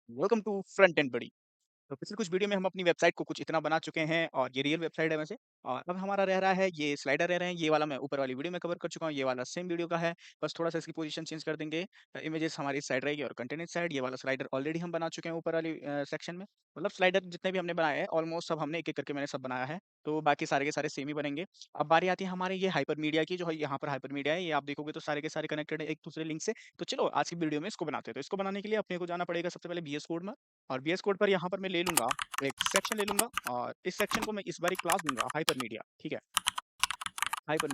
Welcome to front end बडी। तो पिछले कुछ वीडियो में हम अपनी वेबसाइट को कुछ इतना बना चुके हैं और ये रियल वेबसाइट है वैसे। और अब हमारा रह रहा है ये स्लाइडर रह रहे हैं। ये वाला मैं ऊपर वाली वीडियो में कवर कर चुका हूँ, ये वाला सेम वीडियो का है। बस थोड़ा सा इसकी पोजीशन चेंज कर देंगे। इमेजेस हमारी इस साइड रहेगी और कंटेंट इस साइड। ये वाला स्लाइडर ऑलरेडी हम बना चुके हैं ऊपर वाली सेक्शन में। मतलब स्लाइडर जितने भी हमने बनाए हैं ऑलमोस्ट सब हमने एक एक करके मैंने सब बनाया है। तो बाकी सारे के सारे सेम ही बनेंगे। अब बारी आती है हमारे ये हाइपर मीडिया की, जो है यहाँ पर हाइपर मीडिया है। ये आप देखोगे तो सारे के सारे कनेक्टेड है एक दूसरे लिंक से। तो चलो आज की वीडियो में इसको बनाते हैं। तो इसको बनाने के लिए अपने को जाना पड़ेगा सबसे पहले VS कोड में। और VS कोड पर यहाँ पर मैं ले लूंगा एक सेक्शन ले लूंगा और इस सेक्शन को मैं इस बार क्लास दूंगा हाइपर मीडिया। ठीक है, हाइपर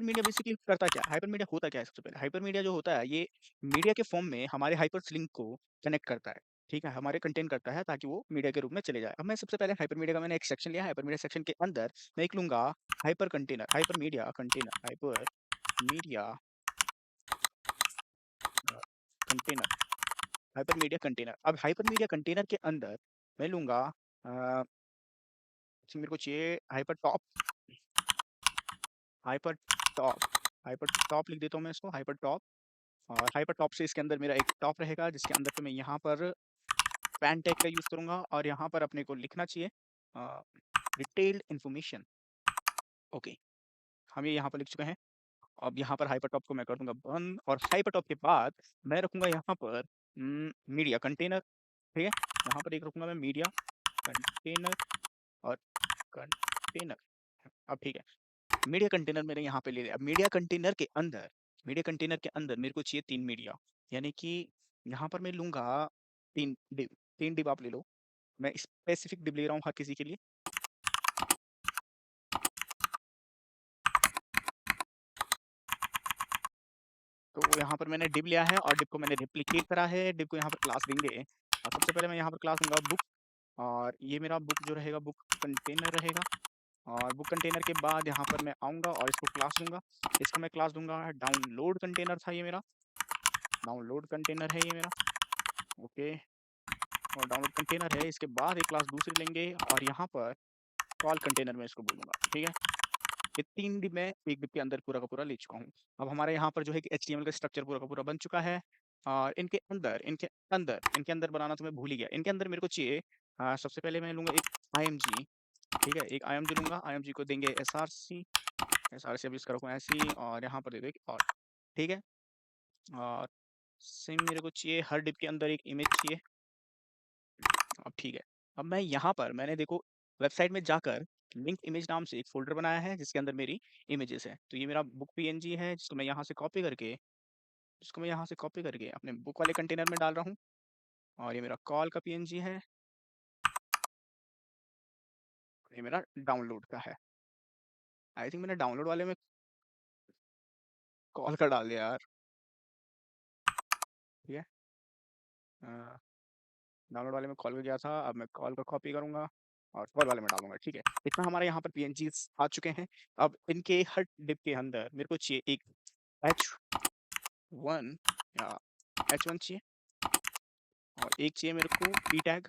मीडिया बेसिकली करता क्या है, हाइपर मीडिया होता क्या है। सबसे पहले हाइपर मीडिया जो होता है ये मीडिया के फॉर्म में हमारे हाइपर लिंक को कनेक्ट करता है। ठीक है, हमारे कंटेंट करता है ताकि वो मीडिया के रूप में चले जाए। अब मैं सबसे पहले हाइपर मीडिया का मैंने एक सेक्शन लिया। हाइपर मीडिया सेक्शन के अंदर मैं एक लूंगा hyper container, hyper media container, hyper media container, hyper media container. अब हाइपर मीडिया कंटेनर के अंदर मैं लूंगा मेरे को चाहिए hyper top, hyper top, hyper top लिख देता हूँ मैं इसको हाइपर टॉप। और हाइपर टॉप से इसके अंदर मेरा एक टॉप रहेगा जिसके अंदर पे मैं यहाँ पर पैन टैग का यूज़ करूँगा और यहाँ पर अपने को लिखना चाहिए डिटेल्ड इन्फॉर्मेशन। ओके, हम ये यहाँ पर लिख चुके हैं। अब यहाँ पर हाइपर टॉप को मैं कर दूंगा बंद और हाइपर टॉप के बाद मैं रखूँगा यहाँ पर मीडिया कंटेनर। ठीक है, यहाँ पर एक रखूँगा मैं मीडिया कंटेनर और कंटेनर। अब ठीक है, मीडिया कंटेनर मैंने यहाँ पे ले लिया। अब मीडिया कंटेनर के अंदर, मीडिया कंटेनर के अंदर मेरे को चाहिए 3 मीडिया। यानी कि यहाँ पर मैं लूँगा 3 डिव, 3 डिव आप ले लो। मैं स्पेसिफिक डिव ले रहा हूँ हर किसी के लिए। तो यहाँ पर मैंने डिव लिया है और डिव को मैंने रेप्लिकेट करा है। डिव को यहाँ पर क्लास देंगे और सबसे पहले मैं यहाँ पर क्लास दूंगा बुक। और ये मेरा बुक जो रहेगा बुक कंटेनर रहेगा। और बुक कंटेनर के बाद यहाँ पर मैं आऊँगा और इसको क्लास दूंगा। इसका मैं क्लास दूंगा डाउनलोड कंटेनर था ये मेरा, डाउनलोड कंटेनर है ये मेरा। ओके, और डाउनलोड कंटेनर है। इसके बाद एक क्लास दूसरी लेंगे और यहाँ पर कॉल कंटेनर में इसको बोलूँगा। ठीक है, ये 3 डिव मैं एक डिव के अंदर पूरा का पूरा ले चुका हूँ। अब हमारे यहाँ पर जो है कि HTML का स्ट्रक्चर पूरा का पूरा बन चुका है। और इनके अंदर बनाना तो मैं भूल ही गया। इनके अंदर मेरे को चाहिए सबसे पहले मैं लूँगा एक IMG। ठीक है, एक IMG लूँगा। IMG को देंगे SRC, SRC अब इसका रखूँ ऐसे ही और यहाँ पर दे दो एक और। ठीक है, और सेम मेरे को चाहिए हर डिव के अंदर एक इमेज चाहिए। अब ठीक है, अब मैं यहाँ पर मैंने देखो वेबसाइट में जाकर लिंक इमेज नाम से एक फ़ोल्डर बनाया है जिसके अंदर मेरी इमेजेस हैं। तो ये मेरा बुक PNG है जिसको मैं यहाँ से कॉपी करके अपने बुक वाले कंटेनर में डाल रहा हूँ। और ये मेरा कॉल का PNG है, ये मेरा डाउनलोड का है। आई थिंक मैंने डाउनलोड वाले में कॉल का डाल दिया यार। ठीक है, डाउनलोड वाले में कॉल का गया था, अब मैं कॉल का कॉपी करूँगा और कॉल वाले में डालूंगा। ठीक है, इतना हमारे यहाँ पर PNGs आ चुके हैं। अब इनके हर डिप के अंदर मेरे को चाहिए एक H1 या H1 चाहिए और एक चाहिए मेरे को P टैग।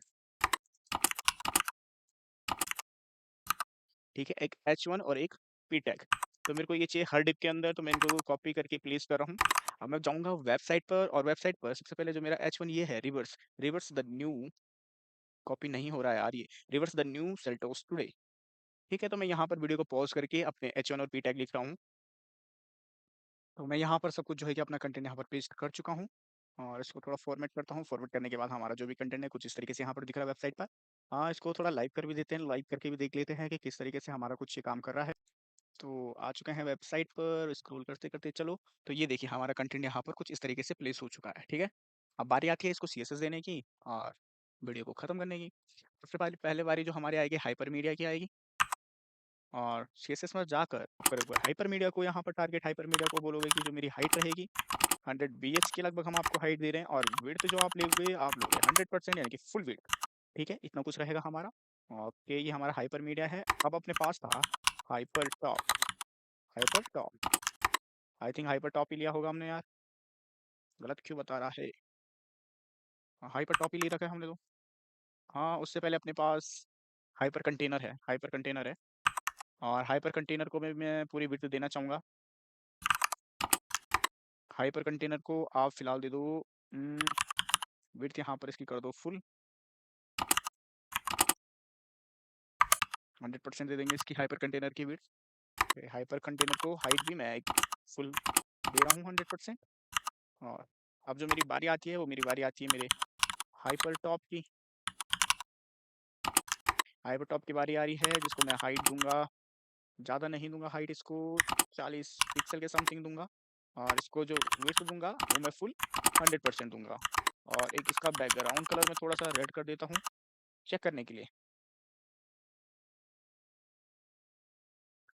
ठीक है, एक H1 और एक P टैग। तो मेरे को ये चाहिए हर डिप के अंदर, तो मैं इनको कॉपी करके प्लेस कर रहा हूँ। अब मैं जाऊँगा वेबसाइट पर और वेबसाइट पर सबसे पहले जो मेरा H1 ये है reverse, reverse the new, copy नहीं हो रहा है यार ये, reverse the new Seltos today. ठीक है, तो मैं यहाँ पर वीडियो को पॉज करके अपने H1 और P टैग लिख रहा हूँ। तो मैं यहाँ पर सब कुछ जो है कि अपना कंटेंट यहाँ पर पेस्ट कर चुका हूँ और इसको थोड़ा फॉर्मेट करता हूँ। फॉर्मेट करने के बाद हमारा जो भी कंटेंट है कुछ इस तरीके से यहाँ पर दिख रहा है वेबसाइट पर। हाँ, इसको थोड़ा लाइव कर भी देते हैं, लाइव करके भी देख लेते हैं कि किस तरीके से हमारा कुछ ये काम कर रहा है। तो आ चुके हैं वेबसाइट पर, स्क्रॉल करते करते चलो। तो ये देखिए हमारा कंटेंट यहाँ पर कुछ इस तरीके से प्लेस हो चुका है। ठीक है, अब बारी आती है इसको CSS देने की और वीडियो को ख़त्म करने की। सबसे पहले बारी जो हमारी आएगी हाइपर मीडिया की आएगी। और CSS में जाकर करोगे हाइपर मीडिया को, यहाँ पर टारगेट हाइपर मीडिया को बोलोगे कि जो मेरी हाइट रहेगी 100 BH के लगभग हम आपको हाइट दे रहे हैं और विड्थ जो आप लोगे 100% यानी कि फुल विड्थ। ठीक है, इतना कुछ रहेगा हमारा। ओके, ये हमारा हाइपर मीडिया है। अब अपने पास था hyper top, hyper top, I think hyper top ही लिया होगा हमने यार, गलत क्यों बता रहा है। हाइपर टॉप ही ले रखा है हमने तो। हाँ, उससे पहले अपने पास हाइपर कंटेनर है, हाइपर कंटेनर है। और हाइपर कंटेनर को मैं पूरी विड्थ देना चाहूँगा। हाइपर कंटेनर को आप फिलहाल दे दो विड्थ यहाँ पर इसकी कर दो फुल, 100% दे देंगे इसकी हाइपर कंटेनर की विड्थ। हाइपर कंटेनर को हाइट भी मैं फुल दे रहा हूँ 100%। और अब जो मेरी बारी आती है वो मेरी बारी आती है मेरे हाइपर टॉप की। हाइपर टॉप की बारी आ रही है, जिसको मैं हाइट दूंगा, ज़्यादा नहीं दूंगा हाइट इसको, 40 पिक्सल के समथिंग दूंगा। और इसको जो विड्थ दूंगा वो मैं फुल 100% दूंगा। और एक इसका बैकग्राउंड कलर मैं थोड़ा सा रेड कर देता हूँ चेक करने के लिए।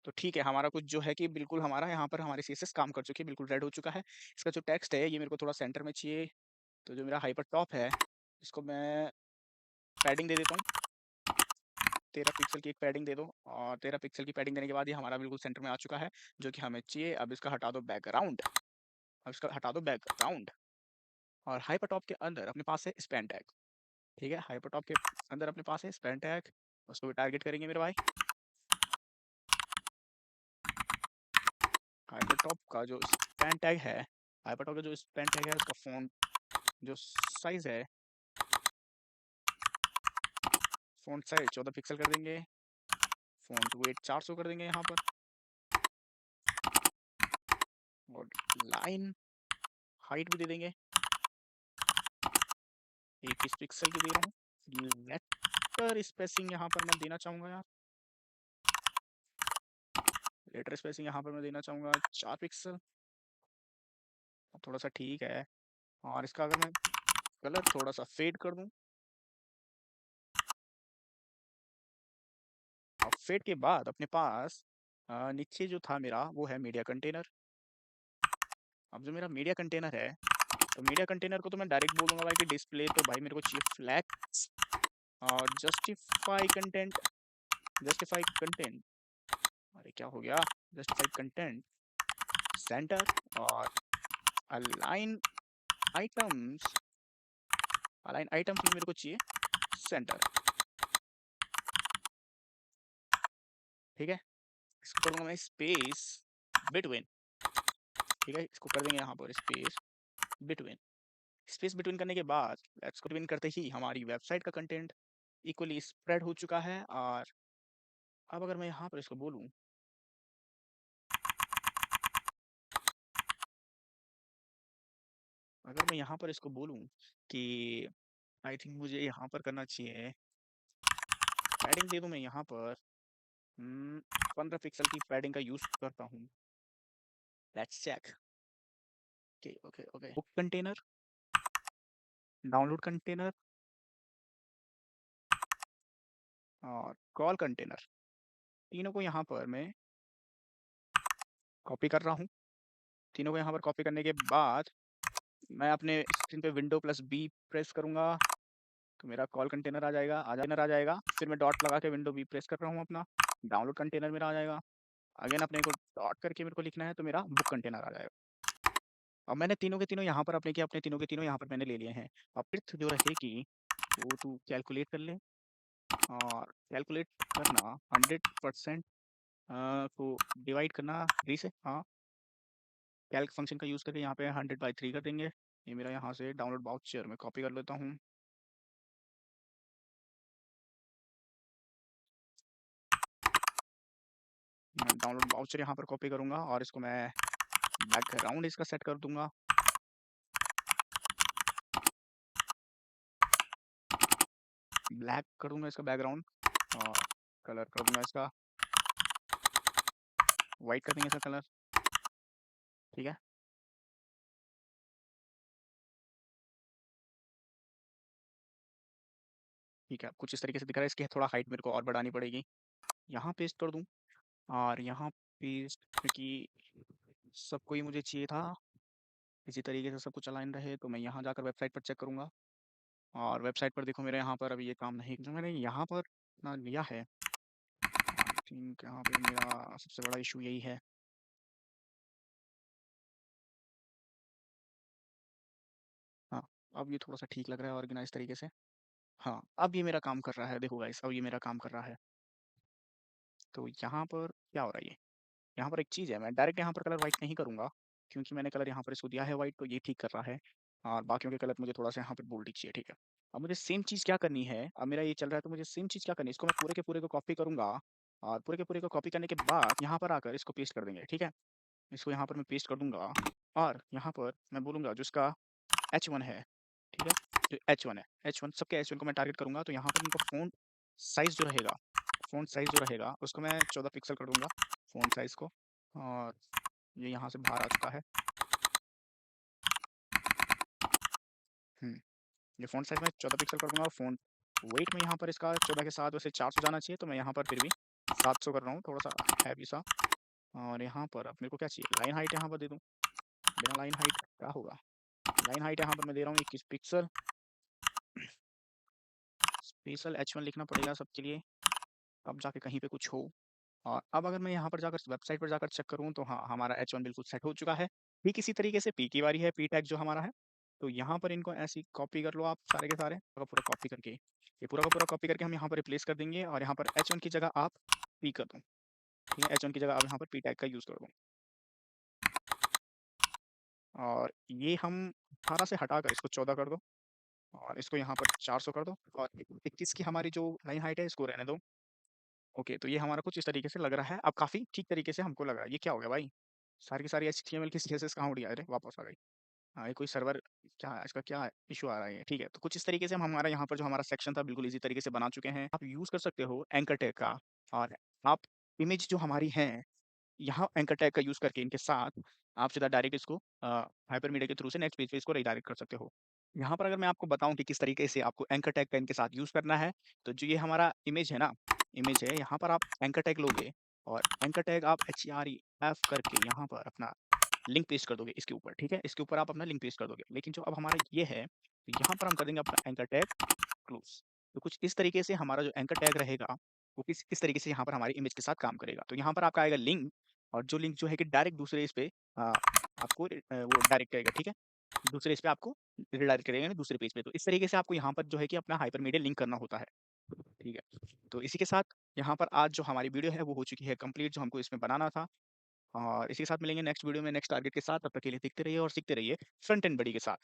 तो ठीक है, हमारा कुछ जो है कि बिल्कुल हमारा यहाँ पर हमारी सीएसएस काम कर चुकी है, बिल्कुल रेड हो चुका है। इसका जो टेक्स्ट है ये मेरे को थोड़ा सेंटर में चाहिए। तो जो मेरा हाइपर टॉप है इसको मैं पैडिंग दे देता हूँ, 13 पिक्सल की एक पैडिंग दे दो। और 13 पिक्सल की पैडिंग देने के बाद ये हमारा बिल्कुल सेंटर में आ चुका है जो कि हमें चाहिए। अब इसका हटा दो बैकग्राउंड, अब इसका हटा दो बैकग्राउंड। और हाइपर टॉप के अंदर अपने पास है स्पैन टैग। ठीक है, हाइपर टॉप के अंदर अपने पास है स्पैन टैग, उसको भी टारगेट करेंगे मेरे भाई। हाइपर टॉप का जो स्पैन टैग है, हाइपर टॉप का जो स्पैन टैग है उसका फ़ॉन्ट जो साइज़ है, फ़ॉन्ट साइज़ 14 पिक्सल कर देंगे। फ़ॉन्ट वेट 400 कर देंगे यहाँ पर। और लाइन हाइट भी दे देंगे, 21 पिक्सल की दे रहा हूँ। लेटर स्पेसिंग यहाँ पर मैं देना चाहूँगा यार, लेटर स्पेसिंग यहाँ पर मैं देना चाहूँगा 4 पिक्सल। थोड़ा सा ठीक है। और इसका अगर मैं कलर थोड़ा सा फेड कर दूँ, और फेड के बाद अपने पास नीचे जो था मेरा वो है मीडिया कंटेनर। अब जो मेरा मीडिया कंटेनर है, तो मीडिया कंटेनर को तो मैं डायरेक्ट बोल दूंगा भाई कि डिस्प्ले पे भाई मेरे को चाहिए फ्लैक्स और जस्टिफाई कंटेंट, जस्टिफाई कंटेंट, अरे क्या हो गया, जस्टिफाइड कंटेंट सेंटर। और अलाइन आइटम्स, अलाइन आइटम्स में मेरे को चाहिए सेंटर। ठीक है, इसको करूँगा मैं स्पेस बिटवीन। ठीक है, इसको कर देंगे यहाँ पर स्पेस बिटवीन। स्पेस बिटवीन करने के बाद लेट्स बिटवीन करते ही हमारी वेबसाइट का कंटेंट इक्वली स्प्रेड हो चुका है। और अब अगर मैं यहाँ पर इसको बोलूँ, अगर मैं यहाँ पर इसको बोलूँ कि आई थिंक मुझे यहाँ पर करना चाहिए पैडिंग दे दूँ मैं यहाँ पर 15 पिक्सल की पैडिंग का यूज़ करता हूँ। Let's check. Okay okay okay, book container, download container और कॉल कंटेनर, तीनों को यहाँ पर मैं कॉपी कर रहा हूँ। तीनों को यहाँ पर कॉपी करने के बाद मैं अपने स्क्रीन पे विंडो प्लस बी प्रेस करूँगा तो मेरा कॉल कंटेनर आ जाएगा। फिर मैं डॉट लगा के विंडो बी प्रेस कर रहा हूँ, अपना डाउनलोड कंटेनर मेरा आ जाएगा। अगेन अपने को डॉट करके मेरे को लिखना है तो मेरा बुक कंटेनर आ जाएगा। अब मैंने तीनों के तीनों यहाँ पर अपने किया, अपने तीनों के तीनों यहाँ पर मैंने ले लिए हैं। अब फिर जो रहेगी वो तू कैलकुलेट कर ले। और कैलकुलेट करना 100% को डिवाइड करना 3 से। हाँ, कैल्क फंक्शन का यूज़ करके यहाँ पे 100/3 कर देंगे। ये मेरा यहाँ से डाउनलोड वाउचर में कॉपी कर लेता हूँ। मैं डाउनलोड वाउचर यहाँ पर कॉपी करूँगा और इसको मैं बैकग्राउंड इसका सेट कर दूंगा। ब्लैक कर दूंगा इसका बैकग्राउंड। और कलर कर दूंगा इसका वाइट, कर देंगे इसका कलर। ठीक है, ठीक है, अब कुछ इस तरीके से दिख रहा है। इसकी थोड़ा हाइट मेरे को और बढ़ानी पड़ेगी। यहाँ पेस्ट कर दूँ और यहाँ पेस्ट, क्योंकि सबको ही मुझे चाहिए था इसी तरीके से सब कुछ अलाइन रहे। तो मैं यहाँ जाकर वेबसाइट पर चेक करूँगा और वेबसाइट पर देखो मेरे यहाँ पर अभी ये काम नहीं, जो मैंने यहाँ पर ना लिया है। आई थिंक यहाँ पे मेरा सबसे बड़ा इशू यही है। हाँ, अब ये थोड़ा सा ठीक लग रहा है ऑर्गेनाइज तरीके से। हाँ, अब ये मेरा काम कर रहा है, देखो गाइस, अब ये मेरा काम कर रहा है। तो यहाँ पर क्या हो रहा है ये, यहाँ पर एक चीज़ है, मैं डायरेक्ट यहाँ पर कलर वाइट नहीं करूँगा क्योंकि मैंने कलर यहाँ पर इसको दिया है वाइट, तो ये ठीक कर रहा है। और बाकियों के कलर मुझे थोड़ा-सा यहाँ पे बोल्ड ही चाहिए, ठीक है। अब मुझे सेम चीज़ क्या करनी है, अब मेरा ये चल रहा है तो मुझे सेम चीज़ क्या करनी है, इसको मैं पूरे के पूरे को कॉपी करूँगा और पूरे के पूरे को कॉपी करने के बाद यहाँ पर आकर इसको पेस्ट कर देंगे, ठीक है। इसको यहाँ पर मैं पेस्ट कर दूँगा और यहाँ पर मैं बोलूँगा जो इसका H1 है, ठीक है? जो H1 है, H1 सबके H1 को मैं टारगेट करूँगा तो यहाँ पर इनका फ़ॉन्ट साइज़ जो रहेगा उसको मैं 14 पिक्सल कर दूँगा फ़ॉन्ट साइज़ को और ये यहाँ से बाहर आ चुका है। हुँ, ये फ़ॉन्ट साइज़ मैं 14 पिक्सल कर दूँगा और फ़ॉन्ट वेट में यहाँ पर इसका 14 के साथ वैसे 400 जाना चाहिए तो मैं यहाँ पर फिर भी 700 कर रहा हूँ, थोड़ा-सा हैवी सा और यहाँ पर अब मेरे को क्या चाहिए? लाइन हाइट यहाँ पर दे दूँ, बिना लाइन हाइट क्या होगा? लाइन हाइट यहाँ पर मैं दे रहा हूँ 21 पिक्सल, स्पेशल H1 लिखना पड़ेगा सबके लिए, तब जाके कहीं पे कुछ हो। और अब अगर मैं यहाँ पर जाकर वेबसाइट पर जाकर चेक करूँ तो हाँ, हमारा H1 बिल्कुल सेट हो चुका है। ठीक इसी तरीके से P की बारी है, P टैग जो हमारा है। तो यहाँ पर इनको ऐसे ही कॉपी कर लो आप सारे के सारे, पूरा पूरा कॉपी करके, ये पूरा का पूरा कॉपी करके हम यहाँ पर रिप्लेस कर देंगे और यहाँ पर H1 की जगह आप P कर दो। ठीक है, H1 की जगह आप यहाँ पर P टैग का यूज़ कर दो। और ये हम 18 से हटाकर इसको 14 कर दो और इसको यहाँ पर 400 कर दो और 21 की हमारी जो लाइन हाइट है इसको रहने दो। ओके, तो ये हमारा कुछ इस तरीके से लग रहा है। अब काफ़ी ठीक तरीके से हमको लग रहा है। ये क्या हो गया भाई? सारी की सारी एचटीएमएल की सीएसएस कहाँ उड़ गया? अरे! वापस आ गई। हाँ, ये कोई सर्वर क्या है? इसका क्या इश्यू आ रहा है ये? ठीक है, तो कुछ इस तरीके से हम हमारा यहाँ पर जो हमारा सेक्शन था बिल्कुल ईज़ी तरीके से बना चुके हैं। आप यूज़ कर सकते हो एंकर टैग का और आप इमेज जो हमारी हैं, यहाँ एंकर टैग का यूज़ करके इनके साथ आप सीधा डायरेक्ट इसको हाइपरमीडिया के थ्रू से नेक्स्ट पेज पे इसको रीडायरेक्ट कर सकते हो। यहाँ पर अगर मैं आपको बताऊँ कि किस तरीके से आपको एंकर टैग का इनके साथ यूज़ करना है, तो जो ये हमारा इमेज है ना, इमेज है, यहाँ पर आप एंकर टैग लोगे और एंकर टैग आप HEREF करके यहाँ पर अपना लिंक पेस्ट कर दोगे इसके ऊपर, ठीक है? इसके ऊपर आप अपना लिंक पेस्ट कर दोगे। लेकिन जो अब हमारा ये है, तो यहाँ पर हम कर देंगे अपना एंकर टैग क्लोज़। तो कुछ इस तरीके से हमारा जो एंकर टैग रहेगा, वो किस तरीके से यहाँ पर हमारी इमेज के साथ काम करेगा। तो यहाँ पर आपका आएगा लिंक और जो लिंक जो है कि डायरेक्ट दूसरे इस पे आपको वो डायरेक्ट करेगा, ठीक है? दूसरे इस पे आपको रिडायरेक्ट करेगा यानी दूसरे पेज पे। तो इस तरीके से आपको यहाँ पर जो है कि अपना हाइपरमीडिया लिंक करना होता है, ठीक है? तो इसी के साथ यहाँ पर आज जो हमारी वीडियो है वो हो चुकी है कंप्लीट जो हमको इसमें बनाना था। और इसी के साथ मिलेंगे नेक्स्ट वीडियो में नेक्स्ट टारगेट के साथ। तब तक के लिए देखते रहिए और सीखते रहिए फ्रंट एंड बॉडी के साथ।